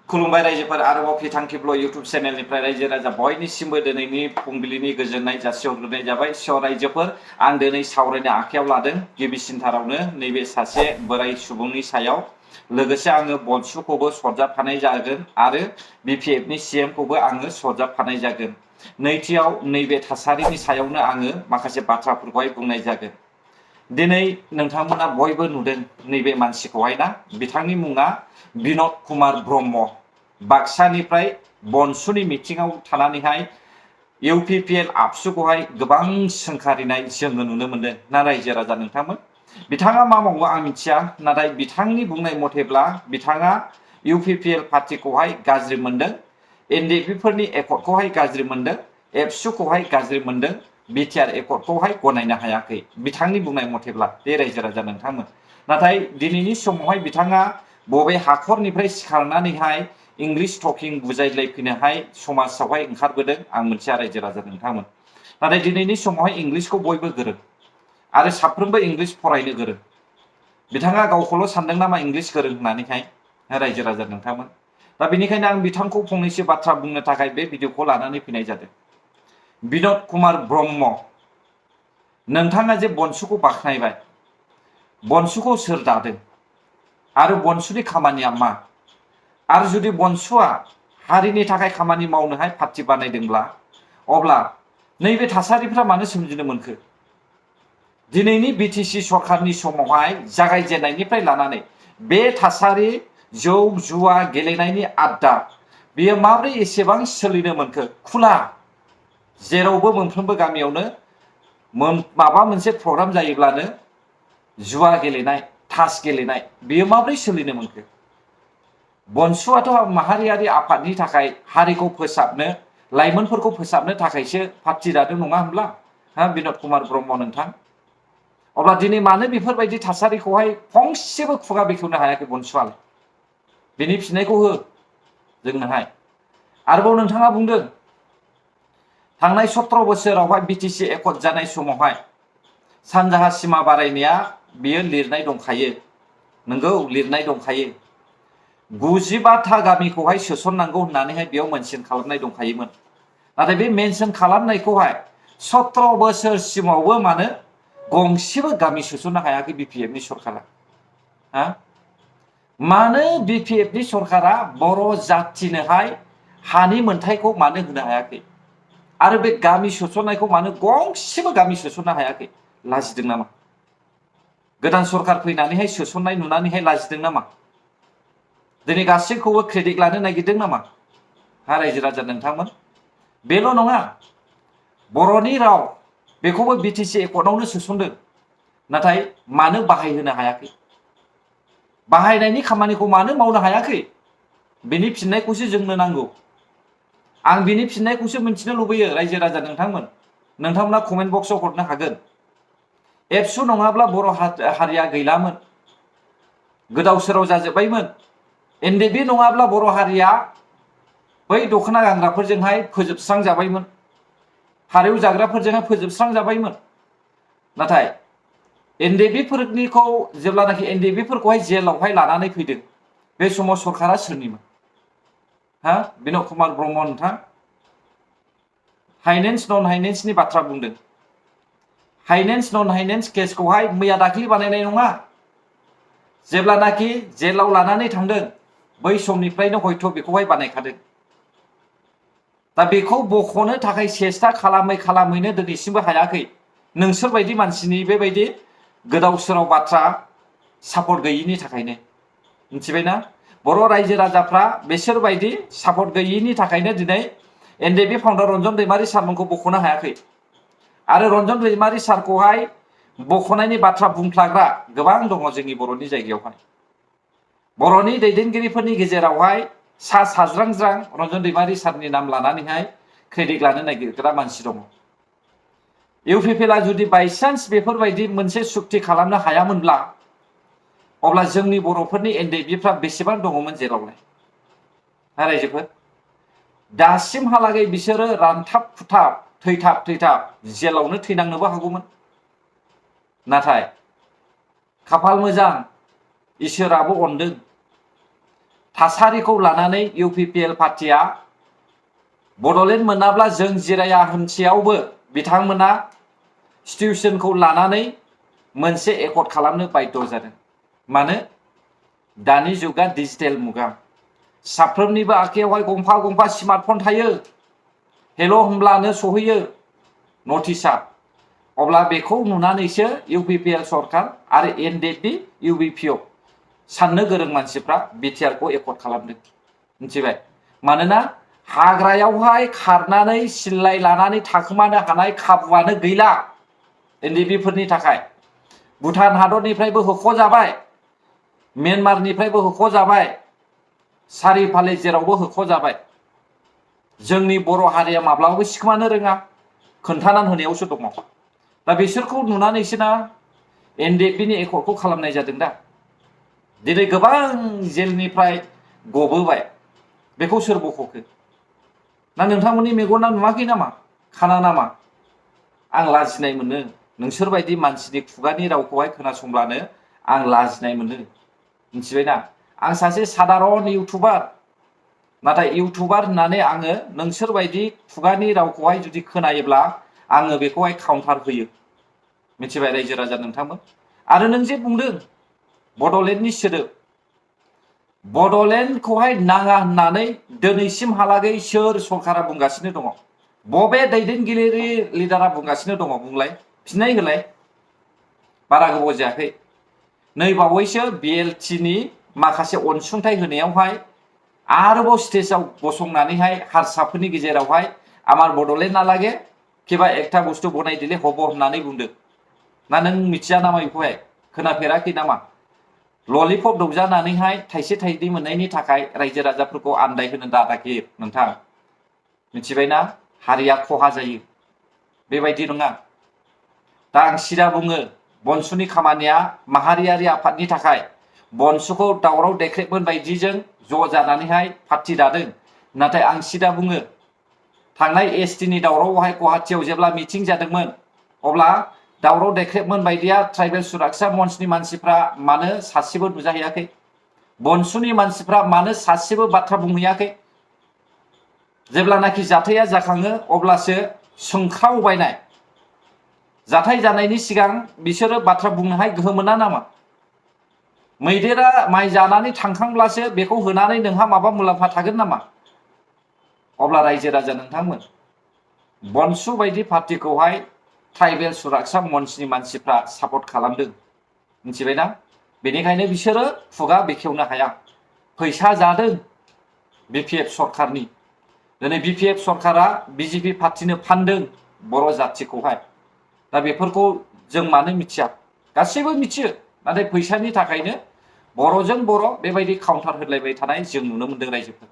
खुलुमबाय रायजोफोर आरोबाव फिथांखि ब्लग इउट्युब चेनेलनिफ्राय रायजो राजा बयनिसिमबो दिनैनि फुंबिलिनि गोजोननाय जासिहरग्रोनाय जाबाय। स' रायजोफोर आं दिनै सावरायनो आखायाव लादों गिबिसिनथारावनो नैबे सासे बोराय सुबुंनि सायाव लोगोसे आङो बनसुखौबो सरजाबफानाय जागोन आरो बिपिएफनि सिएमखौबो आङो सरजाबफानाय जागोन। नैथियाव नैबे थासारिनि सायावनो आङो माखासे बाथ्राफोरखौहाय बुंनाय जागोन। दिनै नोंथांमोना बयबो नुदों नैबे मानसिखौहाय ना, बिथांनि मुङा बिन'द कुमार ब्रह्म। बाक्सानिफ्राय बनसुनि मिटिंआव थानानैहाय इउपिपिएल आबसुखौहाय गोबां सोंखारिनाय जोङो नुनो मोनदों ना रायजो राजा नोंथांमोन। बिथाङा मा मावो आं मिथिया, नाथाय बिथांनि बुंनाय मथेब्ला बिथाङा इउपिपिएल पार्टिखौहाय गाज्रि मोनदों, एनडिएफबिफोरनि एकर्डखौहाय गाज्रि मोनदों, एबसुखौहाय गाज्रि मोनदों, बिटिआर एकर्डखौहाय गनायनो हायाखै बिथांनि बुंनाय मथेब्ला बे रायजो राजा नोंथांमोन। नाथाय दिनैनि समावहाय बिथाङा बबे हाखरनिफ्राय सिखारनानैहाय इंलिश टकिं बुजायलायफैनोहाय समाजावहाय ओंखारबोदों आं मिथिया रायजो राजा नोंथांमोन। नाथाय दिनैनि समावहाय इंलिशखौ बयबो गोरों आरो साफ्रोमबो इंलिश फरायनो गोरों। बिथाङा गावखौल' सानदों नामा इंलिश गोरों होननानैहाय रायजो राजा नोंथांमोन। दा बेनिखायनो आं बिथांखौ फंनैसो बाथ्रा बुंनो थाखाय बे भिडिअखौ लानानै फैनाय जादों। बिन'द कुमार ब्रह्म, नोंथाङा जे बनसुखौ बाख्नायबाय, बनसुखौ सोर दादों आरो बनसुनि खामानिया मा? आरो जुदि बनसुआ हारिनि थाखाय खामानि मावनोहाय पार्टि बानायदोंब्ला अब्ला नैबे थासारिफ्रा मानो सोमजिनो मोनखो? दिनैनि बिटिसि सरकारनि समावहाय जागायजेननायनिफ्राय लानानै बे थासारि जौ जुवा गेलेनायनि आड्डा बेयो माब्रै एसेबां सोलिनो मोनखो? खुला जेरावबो मोनफ्रोमबो गामियावनो माबा मोनसे प्रग्राम जायोब्लानो जुवा गेलेनाय, तास गेलेनाय बेयो माब्रै सोलिनो मोनखो? बनसुआथ' माहारियारि आफादनि थाखाय हारिखौ फोसाबनो, लाइमोनफोरखौ फोसाबनो थाखायसो पार्टि दादों नङा होनब्ला बिन'द कुमार ब्रह्म नोंथां? अब्ला दिनै मानो बेफोरबायदि थासारिखौहाय फंसेबो खुगा बेखेवनो हायाखै बनसुआलाय? बेनि फिननायखौ हो जोंनोहाय। आरोबाव नोंथाङा बुंदों थांनाय 17 बोसोरावहाय बिटिसि एकर्ड जानाय समावहाय सानजाहा सिमा बारायनाया बेयो लिरनाय दंखायो। नोंगौ, लिरनाय दंखायो। 95था गामिखौहाय सोसननांगौ होननानैहाय बेयाव मेनसन खालामनाय दंखायोमोन। नाथाय बे मेनसन खालामनायखौहाय 17 बोसोरसिमावबो मानो गंसेबो गामि सोसननो हायाखै बिपिएफनि सरकारा? मानो बिपिएफनि सरकारा बर' जाथिनोहाय हानि मोनथायखौ मानो होनो हायाखै? आरो बे गामि सोसननायखौ मानो गंसेबो गामि सोसननो हायाखै? लाजिदों नामा? गोदान सरकार फैनानैहाय सोसननाय नुनानैहाय लाजिदों नामा? दिनै गासैखौबो क्रेडिट लानो नागिरदों नामा रायजो राजा नोंथांमोन? बेल' नङा, बर'नि राव बेखौबो बिटिसि एकर्डआवनो सोसनदों, नाथाय मानो बाहायहोनो हायाखै? बाहायनायनि खामानिखौ मानो मावनो हायाखै? बेनि फिननायखौसो जोंनो नांगौ। आं बिनि फिननायखौसो मिथिनो लुबैयो रायजो राजा नोंथांमोन। नोंथांमोना कमेन्ट बक्सआव हरनो हागोन। एबसु नङाब्ला बर' हारिया गैलामोन, गोदाव सोराव जाजोब्बायमोन। एनडिएफबि नङाब्ला बर' हारिया बै दख'ना गानग्राफोरजोंहाय फोजोबस्रांजाबायमोन, हारिउ जाग्राफोरजोंहाय फोजोबस्रांजाबायमोन। नाथाय एनडिएफबिफोरनिखौ जेब्लानाखि एनडिएफबिफोरखौहाय जेलावहाय लानानै फैदों बे समाव सरकारा सोरनिमोन? बिन'द कुमार ब्रह्म नोंथां। हाइनेन्स नन हाइनेन्सनि बाथ्रा बुंदों। हाइनेन्स नन हाइनेन्स केसखौहाय मैया दाख्लि बानायनाय नङा, जेब्लानाखि जेलाव लानानै थांदों बै समनिफ्रायनो हयथ' बेखौहाय बानायखादों। दा बेखौ बख'नो थाखाय सेस्था खालामैनो दिनैसिमबो हायाखै। नोंसोरबायदि मानसिनि बेबायदि गोदाव सोराव बाथ्रा सापर्ट गैयिनि थाखायनो। मिथिबायना? बर' रायजो राजाफ्रा बिसोरबायदि सापर्ट गैयिनि थाखायनो दिनै एनडिएफबि फाउन्डार रन्जन दैमारि सारमोनखौ बख'नो हायाखै। आरो रन्जन दैमारि सारखौहाय बख'नायनि बाथ्रा बुंफ्लाग्रा गोबां दङ जोंनि बर'नि जायगायावहाय। बर'नि दैदेनगिरिफोरनि गेजेरावहाय सा साज्रांज्रां रन्जन दैमारि सारनि नाम लानानैहाय क्रेडिट लानो नागिरग्रा मानसि दङ। इउपिपिएलआ जुदि बायसान्स बेफोरबायदि मोनसे सुक्ति खालामनो हायामोनब्ला अब्ला जोंनि बर'फोरनि एनडिएफबिफ्रा बेसेबां दङमोन जेरावलाय? रायजोफोर, दासिमहालागै बिसोरो रानथाब खुथाब थैथाब जेलावनो थैनांनोबो हागौमोन। नाथाय खाफाल मोजां इसोराबो अनदों थासारिखौ लानानै UPPL पार्टिया बड'लेण्ड मोनाब्ला जों जिराया होनसेयावबो बिथांमोना सिटुएसनखौ लानानै मोनसे एकर्ड खालामनो बाध्य जादों। मानो? दानि जुगा डिजिटेल मुगा, साफ्रोमनिबो आखायावहाय गंफा गंफा स्मार्टफन थायो। हेल' होनब्लानो सहैयो नटिसआ। अब्ला बेखौ नुनानैसो UPPL सरकार आरो NDP UBPO साननो गोरों मानसिफ्रा बिटिआरखौ एकर्ड खालामदों। मिथिबाय? मानोना हाग्रायावहाय खारनानै सिल्लाय लानानै थाखोमानो हानाय खाबुआनो गैला NDPफोरनि थाखाय। भुटान हादरनिफ्रायबो होख'जाबाय, म्यानमारनिफ्रायबो होख'जाबाय, सारिफाले जेरावबो होख'जाबाय। जोंनि बर' हारिया माब्लाबाबो सिखोमानो रोङा, खोन्थानानै होनायावसो दङ। दा बिसोरखौ नुनानैसो ना NDPनि एकर्डखौ खालामनाय जादों दा। दिनै गोबां जेलनिफ्राय गबोबाय, बेखौ सोर बख'खो? ना नोंथांमोननि मेगना नुवाखै नामा? खाना नामा? आं लाजिनाय मोनो। नोंसोरबायदि मानसिनि खुगानि रावखौहाय खोनासंब्लानो आं लाजिनाय मोनो। मिथिबायना? आं सासे सादारन इउटुबार, नाथाय इउटुबार होननानै आङो नोंसोरबायदि खुगानि रावखौहाय जुदि खोनायोब्ला आङो बेखौहाय काउन्टार होयो। मिथिबाय रायजो राजा नोंथांमोन? आरो नों जे बुंदों बड'लेण्डनि सोदोब, बड'लेण्डखौहाय नाङा होननानै दिनैसिमहालागै सोर सरकारा बुंगासिनो दङ? बबे दैदेनगिरि लिडारा बुंगासिनो दङ? बुंलाय, फिननाय होलाय। बारा गोबाव जायाखै, नै बावैसो BLTनि माखासे अनसुंथाइ होनायावहाय आरोबाव स्टेजाव गसंनानैहाय हारसाफोरनि गेजेरावहाय आमार बड'लेण्डआ लागे केबा एकता बुस्थु बनाय दिले हब होननानै बुंदों। ना नों मिथिया नामा बेखौहाय? खोनाफेराखै नामा? ललिपप दौजानानैहाय थाइसे थाइनै मोननायनि थाखाय रायजो राजाफोरखौ आन्दायहोनो दादाखि नोंथां। मिथिबायना? हारिया खहा जायो। बेबायदि नङा। दा आं सिदा बुङो, बनसुनि खामानिया माहारियारि आफादनि थाखाय बनसुखौ दावराव देख्रेबमोन बायदिजों ज' जानानैहाय पार्टी दादों। नाथाय आं सिदा बुङो, थांनाय STनि दावरावआवहाय गुवाहाटियाव जेब्ला मिटिं जादोंमोन, अब्ला दावराव देख्रेबमोन बायदिया ट्राइबेल सुरक्षा मन्चनि मानसिफ्रा मानो सासेबो नुजाहैयाखै? बनसुनि मानसिफ्रा मानो सासेबो बाथ्रा बुंहैयाखै? जेब्लानाखि जाथाया जाखाङो अब्लासो सोंख्रावबायनाय। जाथाय जानायनि सिगां बिसोरो बाथ्रा बुंनोहाय गोहो मोना नामा? मैदेरा माइ जानानै थांखांब्लासो बेखौ होनानै नोंहा माबा मुलाम्फा थागोन नामा? अब्ला रायजो राजा नोंथांमोन, बनसु बायदि पार्टीखौहाय ट्राइबेल सुरक्षा मन्चनि मानसिफ्रा सापर्ट खालामदों। मिथिबायना? बेनिखायनो बिसोरो खुगा बेखेवनो हाया। फैसा जादों BPF सरकारनि। दिनै BPF सरकारा BJP पार्टीनो फानदों बर' जाथिखौहाय। दा बेफोरखौ जों मानो मिथिया? गासैबो मिथियो, नाथाय फैसानि थाखायनो बर'जों बर' बेबायदि काउन्टार होलायबाय थानाय जों नुनो मोनदों रायजोफोर।